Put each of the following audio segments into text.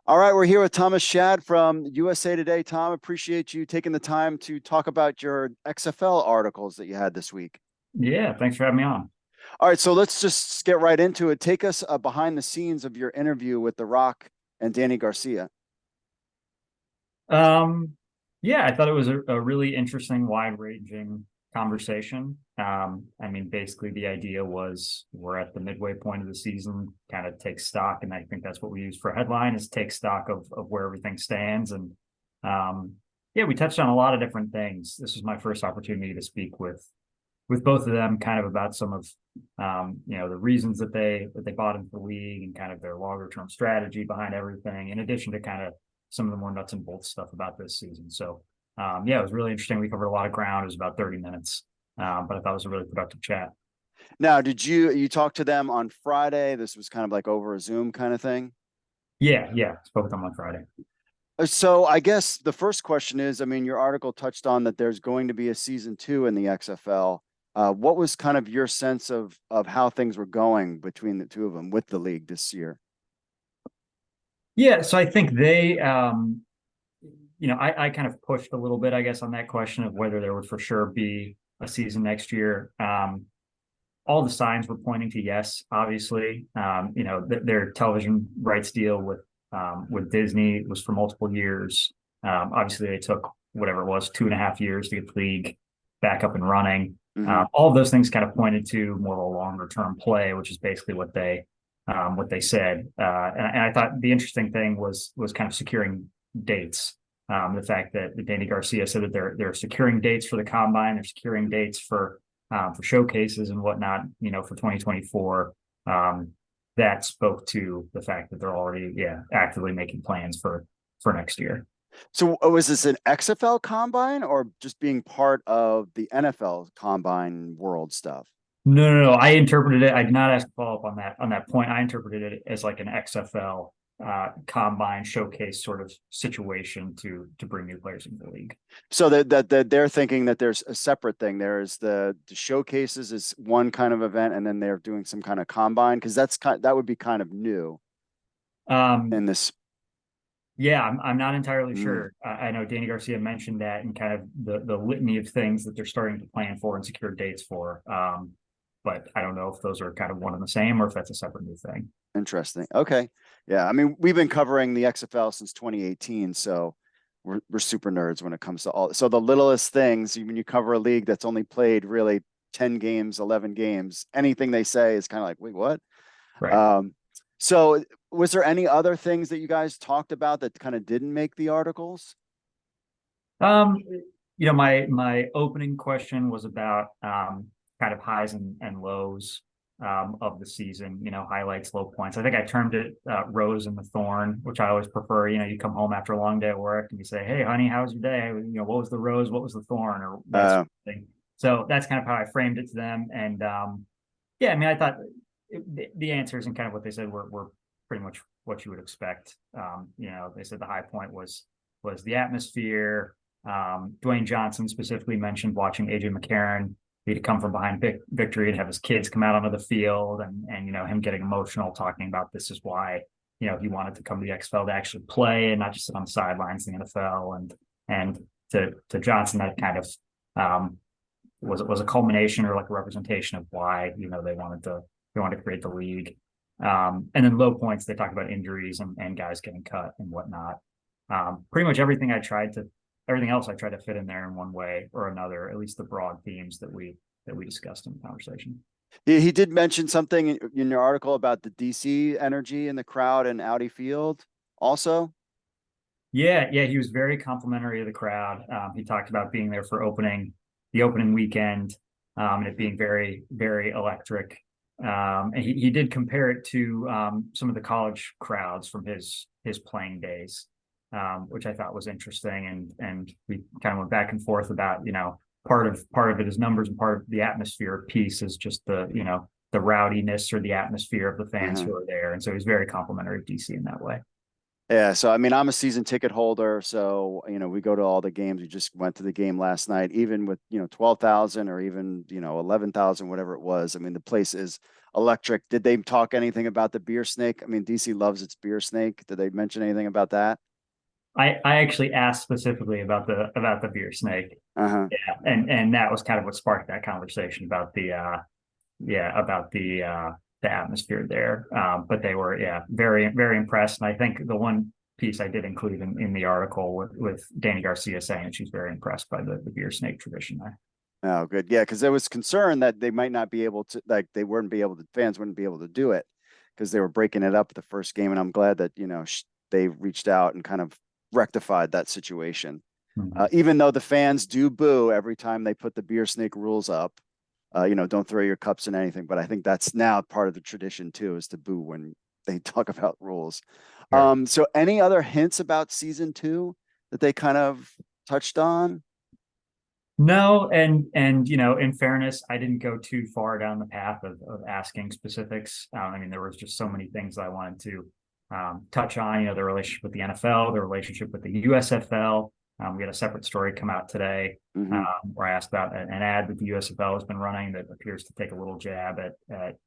All right, we're here with Thomas Schad from USA Today. Tom, appreciate you taking the time to talk about your XFL articles that you had this week. Yeah, thanks for having me on. All right, so let's just get right into it. Take us behind the scenes of your interview with The Rock and Dany Garcia. Um, yeah, I thought it was a really interesting, wide-ranging conversation. I mean, basically the idea was we're at the midway point of the season, kind of take stock, and I think that's what we use for a headline is take stock of where everything stands. And yeah, we touched on a lot of different things. This was my first opportunity to speak with both of them, kind of about some of the reasons that they bought into the league and kind of their longer term strategy behind everything, in addition to kind of some of the more nuts and bolts stuff about this season. So yeah, it was really interesting. We covered a lot of ground. It was about 30 minutes, but I thought it was a really productive chat. Now, did you talk to them on Friday? This was kind of like over a Zoom kind of thing. Yeah, spoke with them on Friday. So I guess the first question is, I mean, your article touched on that there's going to be a season two in the XFL. What was kind of your sense of how things were going between the two of them with the league this year? Yeah, so I think I kind of pushed a little bit, I guess, on that question of whether there would for sure be a season next year. All the signs were pointing to yes, obviously. Their television rights deal with Disney was for multiple years. Obviously, they took whatever it was, 2.5 years to get the league back up and running. Hmm. All of those things kind of pointed to more of a longer term play, which is basically what they said. And I thought the interesting thing was kind of securing dates. The fact that Dany Garcia said that they're securing dates for the combine, they're securing dates for showcases and whatnot, for 2024. That spoke to the fact that they're already, actively making plans for next year. So was this an XFL combine or just being part of the NFL combine world stuff? No. I interpreted it. I did not ask to follow up on that point. I interpreted it as like an XFL combine showcase sort of situation to bring new players into the league. So that they're thinking that there's a separate thing. There's the showcases is one kind of event, and then they're doing some kind of combine because that would be kind of new Um, in this. Yeah, I'm not entirely Mm. sure. I know Dany Garcia mentioned that and kind of the litany of things that they're starting to plan for and secure dates for. But I don't know if those are kind of one and the same or if that's a separate new thing. Interesting. Okay. Yeah. I mean, we've been covering the XFL since 2018, so we're super nerds when it comes to all. So the littlest things, when you cover a league that's only played really 10 games, 11 games, anything they say is kind of like, wait, what? Right. Um, so was there any other things that you guys talked about that kind of didn't make the articles? Um, my opening question was about kind of highs and lows of the season, highlights, low points. I think I termed it rose and the thorn, which I always prefer. You come home after a long day at work and you say, "Hey, honey, how was your day? What was the rose? What was the thorn?" Or that sort Uh, of thing. So that's kind of how I framed it to them. And yeah, I mean, I thought the answers and kind of what they said were pretty much what you would expect. They said the high point was the atmosphere. Dwayne Johnson specifically mentioned watching AJ McCarron. He'd come from behind victory and have his kids come out onto the field, and him getting emotional, talking about this is why he wanted to come to the XFL to actually play and not just sit on the sidelines in the NFL. And to Johnson, that kind of was a culmination or like a representation of why they wanted to create the league. And then low points, they talk about injuries and guys getting cut and whatnot. Pretty much everything else I tried to fit in there in one way or another, at least the broad themes that we discussed in the conversation. he did mention something in your article about the DC energy in the crowd and Audi Field also. Yeah, he was very complimentary of the crowd. He talked about being there for the opening weekend, and it being very, very electric. And he did compare it to some of the college crowds from his playing days, which I thought was interesting. And we kind of went back and forth about part of it is numbers and part of the atmosphere piece is just the rowdiness or the atmosphere of the fans Uh-huh. who are there. And so he's very complimentary of DC in that way. Yeah, so I mean, I'm a season ticket holder, so we go to all the games. We just went to the game last night, even with 12,000 or even 11,000, whatever it was. I mean, the place is electric. Did they talk anything about the beer snake? I mean, DC loves its beer snake. Did they mention anything about that? I actually asked specifically about the beer snake. Uh-huh. Yeah, and that was kind of what sparked that conversation about the atmosphere there. But they were, yeah, very, very impressed. And I think the one piece I did include in the article with Dany Garcia saying that she's very impressed by the beer snake tradition there. Oh, good. Yeah, because there was concern that they might not be able to, like, they wouldn't be able to, fans wouldn't be able to do it because they were breaking it up the first game. And I'm glad that, they reached out and kind of rectified that situation. Mhm. Even though the fans do boo every time they put the beer snake rules up, don't throw your cups in anything. But I think that's now part of the tradition too, is to boo when they talk about rules. Sure. So any other hints about season two that they kind of touched on? No, and in fairness, I didn't go too far down the path of asking specifics. I mean, there was just so many things I wanted to touch on. The relationship with the NFL, the relationship with the USFL. We had a separate story come out today Hmm. where I asked about an ad that the USFL has been running that appears to take a little jab at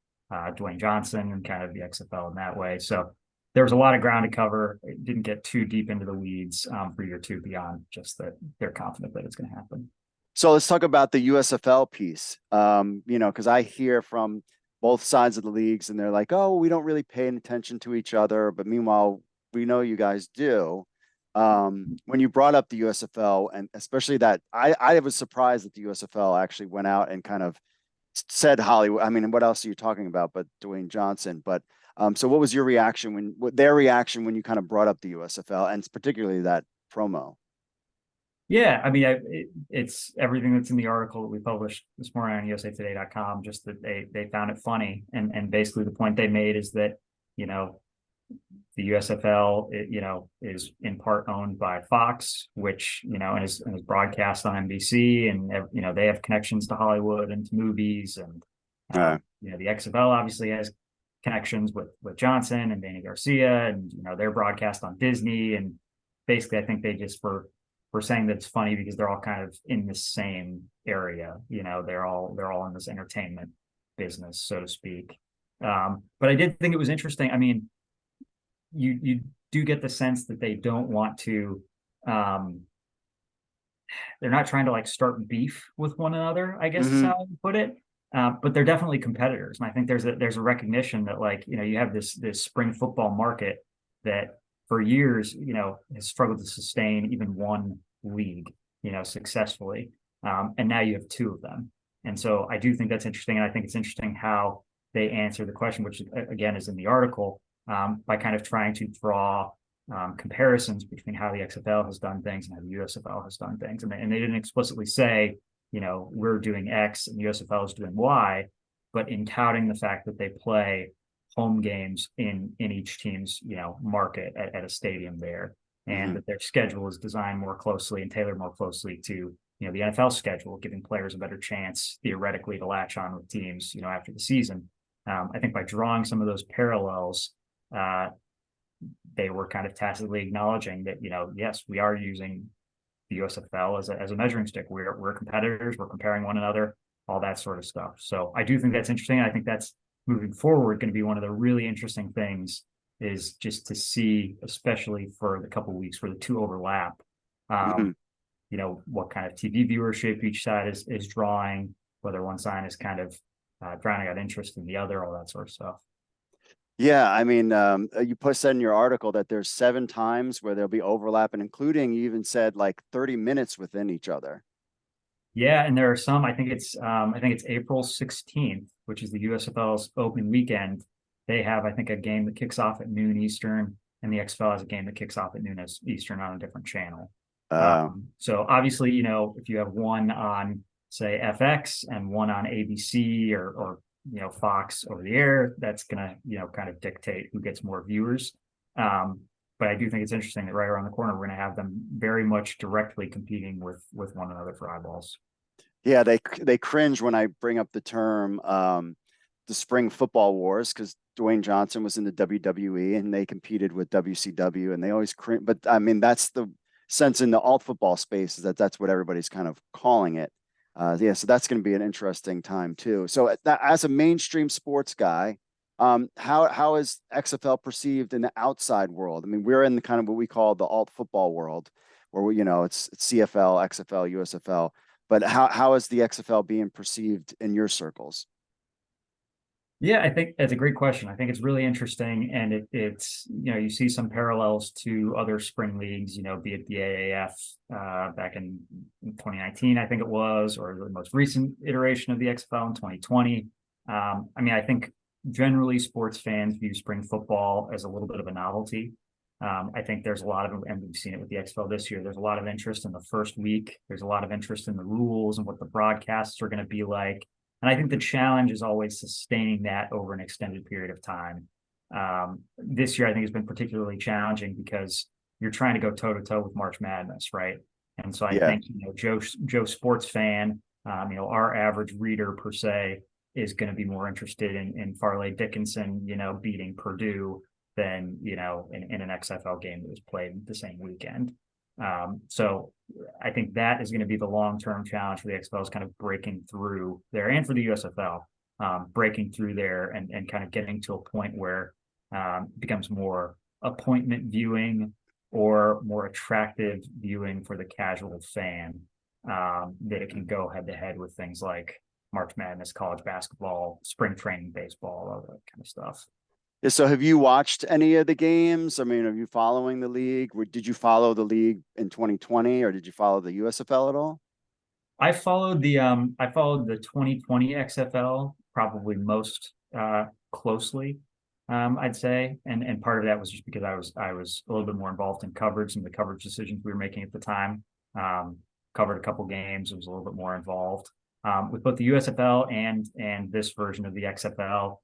Dwayne Johnson and kind of the XFL in that way. So there was a lot of ground to cover. It didn't get too deep into the weeds for year two beyond just that they're confident that it's going to happen. So let's talk about the USFL piece. Because I hear from both sides of the leagues and they're like, oh, we don't really pay attention to each other. But meanwhile, we know you guys do. When you brought up the USFL and especially that I was surprised that the USFL actually went out and kind of said Hollywood. I mean, what else are you talking about but Dwayne Johnson? But so what was your reaction their reaction when you kind of brought up the USFL and particularly that promo? Yeah, I mean, it's everything that's in the article that we published this morning on usatoday.com, just that they found it funny. And basically the point they made is that, you know, the USFL, is in part owned by Fox, which, and is broadcast on NBC, and, they have connections to Hollywood and to movies. And, Uh, the XFL obviously has connections with Johnson and Dany Garcia, and, they're broadcast on Disney. And basically, I think they just were saying that it's funny because they're all kind of in the same area. They're all in this entertainment business, so to speak. But I did think it was interesting. I mean, you do get the sense that they don't want to um they're not trying to like start beef with one another, I guess is how mhm. I would put it. But they're definitely competitors. And I think there's a recognition that, like, you have this spring football market that for years, has struggled to sustain even one league, successfully. And now you have two of them. And so I do think that's interesting. And I think it's interesting how they answer the question, which again is in the article, by kind of trying to draw comparisons between how the XFL has done things and how the USFL has done things. And they didn't explicitly say, we're doing X and the USFL is doing Y, but in touting the fact that they play home games in each team's, market at a stadium there, and Mhm. that their schedule is designed more closely and tailored more closely to, the NFL schedule, giving players a better chance theoretically to latch on with teams, after the season. I think by drawing some of those parallels, uh, they were kind of tacitly acknowledging that, yes, we are using the USFL as a measuring stick. We're competitors. We're comparing one another, all that sort of stuff. So I do think that's interesting. I think that's moving forward going to be one of the really interesting things, is just to see, especially for the couple of weeks where the two overlap, um, Mhm. what kind of TV viewership each side is drawing, whether one side is kind of drowning out interest in the other, all that sort of stuff. Yeah, I mean, you said in your article that there's 7 times where there'll be overlap, and including you even said like 30 minutes within each other. Yeah, and there are some. I think it's April 16th, which is the USFL's open weekend. They have, I think, a game that kicks off at noon Eastern, and the XFL has a game that kicks off at noon Eastern on a different channel. Uh, So obviously, if you have one on, say, FX and one on ABC or Fox over the air, that's gonna, kind of dictate who gets more viewers. Um, but I do think it's interesting that right around the corner, we're gonna have them very much directly competing with one another for eyeballs. yeah, they cringe when I bring up the term the spring football wars because Dwayne Johnson was in the WWE and they competed with WCW and they always but I mean that's the sense in the alt football space is that that's what everybody's kind of calling it. Yeah, so that's going to be an interesting time too. So as a mainstream sports guy, how is XFL perceived in the outside world? I mean, we're in the kind of what we call the alt football world, where we, it's CFL, XFL, USFL. But how is the XFL being perceived in your circles? Yeah, I think it's a great question. I think it's really interesting, and it's you see some parallels to other spring leagues, be it the AAF back in 2019, I think it was, or the most recent iteration of the XFL in 2020. I mean, I think generally sports fans view spring football as a little bit of a novelty. I think there's a lot of, and we've seen it with the XFL this year, there's a lot of interest in the first week. There's a lot of interest in the rules and what the broadcasts are going to be like. And I think the challenge is always sustaining that over an extended period of time. This year, I think has been particularly challenging because you're trying to go toe to toe with March Madness, right? And so I think Joe sports fan, our average reader per se is going to be more interested in Farley Dickinson, beating Purdue than in an XFL game that was played the same weekend. So I think that is going to be the long-term challenge for the XFL is kind of breaking through there, and for the USFL, breaking through there and kind of getting to a point where it becomes more appointment viewing or more attractive viewing for the casual fan, that it can go head to head with things like March Madness, college basketball, spring training baseball, all that kind of stuff. Yeah, so have you watched any of the games? I mean, are you following the league? Did you follow the league in 2020 or did you follow the USFL at all? I followed the 2020 XFL probably most closely, I'd say, and part of that was just because I was a little bit more involved in coverage and the coverage decisions we were making at the time. Covered a couple games, was a little bit more involved with both the USFL and this version of the XFL.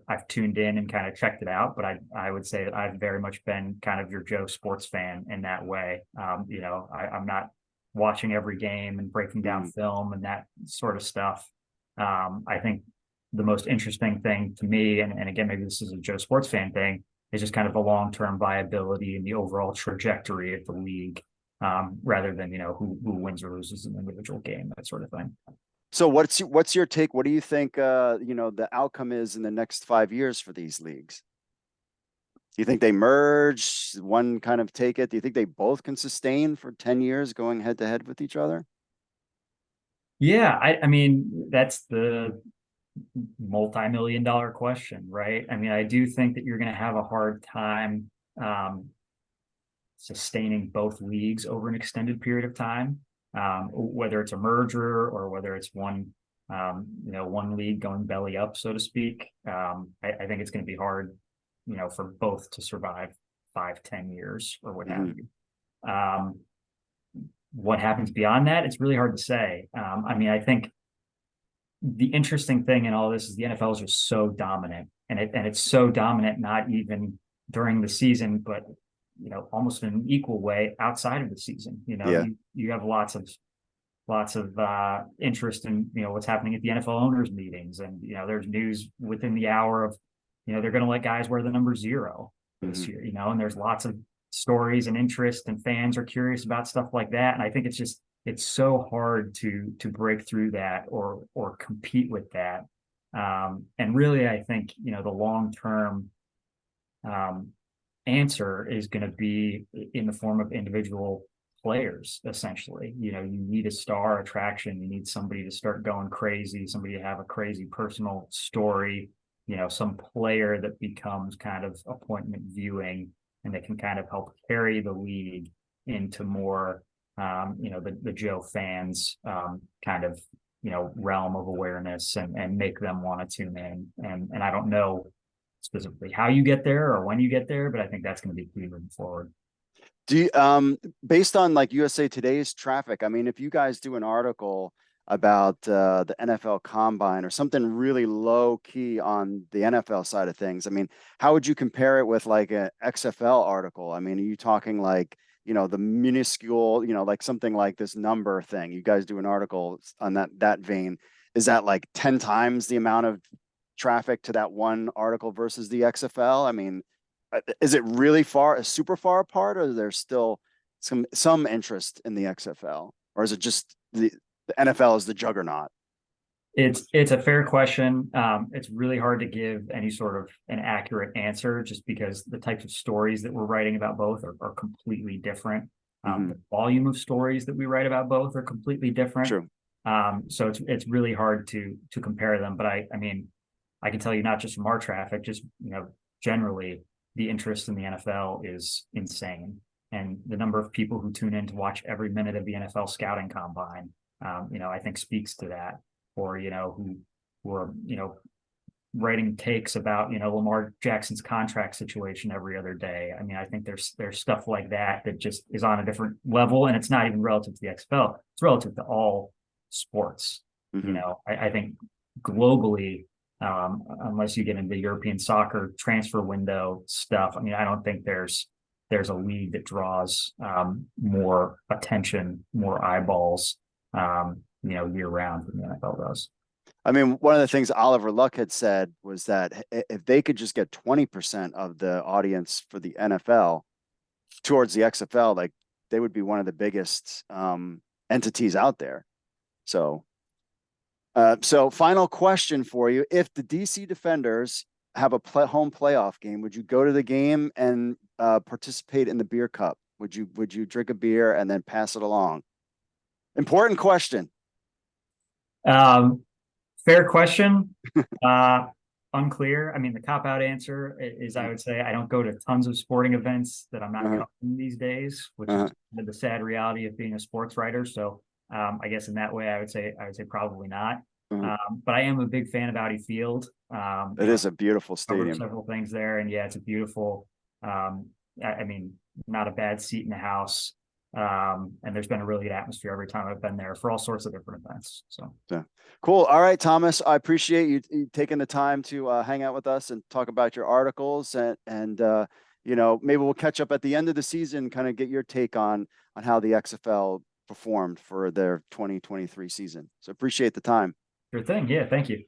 I've tuned in and kind of checked it out, but I would say that I've very much been kind of your Joe sports fan in that way. I'm not watching every game and breaking down film and that sort of stuff. I think the most interesting thing to me, and again, maybe this is a Joe sports fan thing, is just kind of the long-term viability and the overall trajectory of the league, rather than, who wins or loses an individual game, that sort of thing. So what's your take? What do you think, the outcome is in the next 5 years for these leagues? Do you think they merge, one kind of take it? Do you think they both can sustain for 10 years going head to head with each other? Yeah, I mean, that's the multi-million-dollar question, right? I mean, I do think that you're going to have a hard time sustaining both leagues over an extended period of time, whether it's a merger or whether it's one league going belly up, so to speak. I think it's going to be hard, for both to survive 5-10 years or what have you. What happens beyond that, it's really hard to say. I mean, I think the interesting thing in all this is the NFL is just so dominant, and it's so dominant not even during the season, but almost in an equal way outside of the season. You have lots of interest in what's happening at the NFL owners meetings, and there's news within the hour of they're going to let guys wear the number 0 this year, and there's lots of stories and interest, and fans are curious about stuff like that. And I think it's so hard to break through that or compete with that. And really, I think the long term answer is going to be in the form of individual players. Essentially, you need a star attraction. You need somebody to start going crazy, somebody to have a crazy personal story, some player that becomes kind of appointment viewing, and that can kind of help carry the league into more the Joe fans kind of realm of awareness, and make them want to tune in. And I don't know specifically how you get there or when you get there, but I think that's going to be key moving forward. Do you, based on like USA Today's traffic, I mean, if you guys do an article about the NFL Combine or something really low key on the NFL side of things, I mean, how would you compare it with like an XFL article? I mean, are you talking like, the minuscule, like something like this number thing? You guys do an article on that vein. Is that like 10 times the amount of traffic to that one article versus the XFL? I mean, is it really super far apart, or is there still some interest in the XFL, or is it just the NFL is the juggernaut? It's a fair question. It's really hard to give any sort of an accurate answer just because the types of stories that we're writing about both are completely different. The volume of stories that we write about both are completely different. True. So it's really hard to compare them. But I mean, I can tell you not just from our traffic, just generally the interest in the NFL is insane, and the number of people who tune in to watch every minute of the NFL scouting combine, I think speaks to that. Or who are writing takes about Lamar Jackson's contract situation every other day. I mean, I think there's stuff like that just is on a different level, and it's not even relative to the XFL. It's relative to all sports. I think globally, unless you get into European soccer transfer window stuff, I mean, I don't think there's a league that draws more attention, more eyeballs, year round than the NFL does. I mean, one of the things Oliver Luck had said was that if they could just get 20% of the audience for the NFL towards the XFL, like they would be one of the biggest entities out there. So final question for you. If the DC Defenders have a home playoff game, would you go to the game and participate in the beer cup? Would you drink a beer and then pass it along? Important question. Fair question. Unclear. I mean, the cop-out answer is I would say I don't go to tons of sporting events that I'm not covering these days, which is the sad reality of being a sports writer. So I guess in that way, I would say probably not. But I am a big fan of Audi Field. It is a beautiful stadium. Several things there, and yeah, it's a beautiful. I mean, not a bad seat in the house. And there's been a really good atmosphere every time I've been there for all sorts of different events. So yeah. Cool. All right, Thomas, I appreciate you taking the time to hang out with us and talk about your articles, and maybe we'll catch up at the end of the season, kind of get your take on how the XFL performed for their 2023 season. So appreciate the time. sure thing. Yeah, thank you.